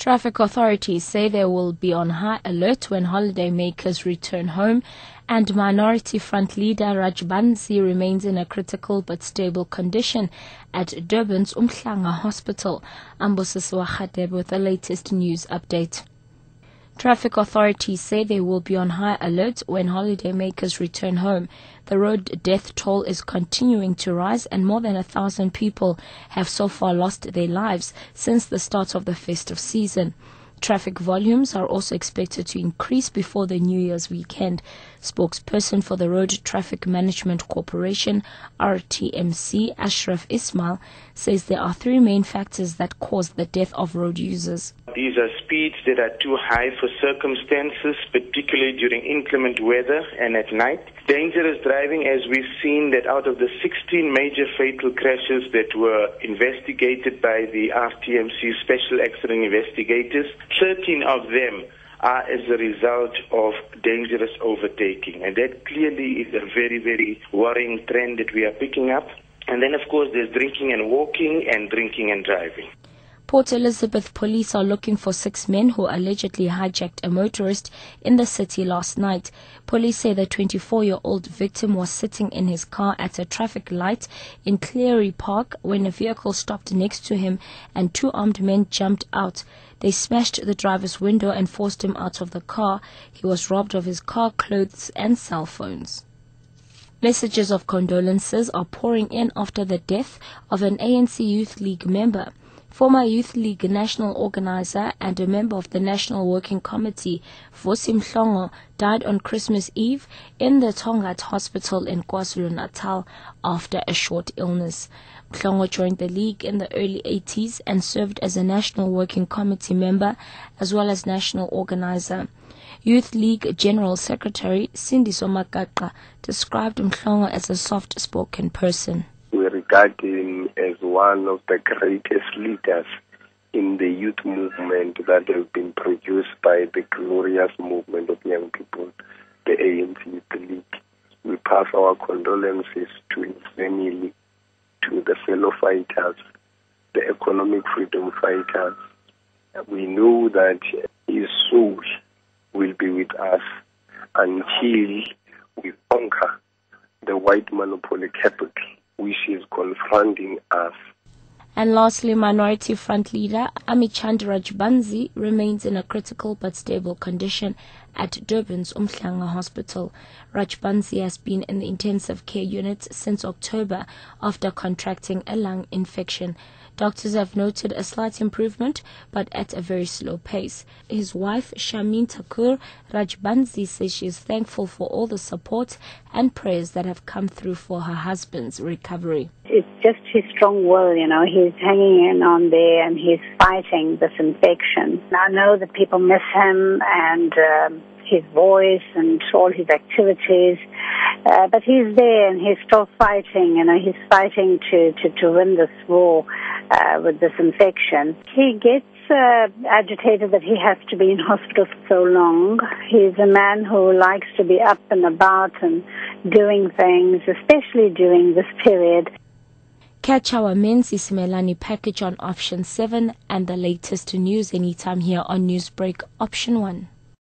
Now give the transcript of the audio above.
Traffic authorities say they will be on high alert when holidaymakers return home, and Minority Front leader Rajbansi remains in a critical but stable condition at Durban's Umhlanga Hospital. Ambosisi Wakhatebe with the latest news update. Traffic authorities say they will be on high alert when holidaymakers return home. The road death toll is continuing to rise, and more than 1,000 people have so far lost their lives since the start of the festive season. Traffic volumes are also expected to increase before the New Year's weekend. Spokesperson for the Road Traffic Management Corporation, RTMC, Ashraf Ismail, says there are three main factors that cause the death of road users. These are speeds that are too high for circumstances, particularly during inclement weather and at night. Dangerous driving, as we've seen that out of the 16 major fatal crashes that were investigated by the RTMC Special Accident Investigators, 13 of them are as a result of dangerous overtaking. And that clearly is a very, very worrying trend that we are picking up. And then, of course, there's drinking and walking and drinking and driving. Port Elizabeth police are looking for 6 men who allegedly hijacked a motorist in the city last night. Police say the 24-year-old victim was sitting in his car at a traffic light in Cleary Park when a vehicle stopped next to him and 2 armed men jumped out. They smashed the driver's window and forced him out of the car. He was robbed of his car, clothes and cell phones. Messages of condolences are pouring in after the death of an ANC Youth League member. Former Youth League national organizer and a member of the National Working Committee, Vusi Mhlongo, died on Christmas Eve in the Tongaat Hospital in KwaZulu-Natal after a short illness. Mhlongo joined the league in the early 80s and served as a National Working Committee member as well as national organizer. Youth League General Secretary Sindiso Makaka described Mhlongo as a soft-spoken person. We regard him as one of the greatest leaders in the youth movement that have been produced by the glorious movement of young people, the ANC Youth League. We pass our condolences to his family, to the fellow fighters, the economic freedom fighters. We know that his soul will be with us until we conquer the white monopoly capital, which is confronting us. And lastly, Minority Front leader Amichand Rajbansi remains in a critical but stable condition at Durban's Umhlanga Hospital. Rajbansi has been in the intensive care unit since October after contracting a lung infection. Doctors have noted a slight improvement, but at a very slow pace. His wife, Shamin Thakur Rajbansi, says she is thankful for all the support and prayers that have come through for her husband's recovery. It's just his strong will, he's hanging in on there and he's fighting this infection. I know that people miss him and his voice and all his activities, but he's there and he's still fighting, he's fighting to win this war with this infection. He gets agitated that he has to be in hospital for so long. He's a man who likes to be up and about and doing things, especially during this period. Catch our Men's Isimelani package on Option 7 and the latest news anytime here on Newsbreak Option 1.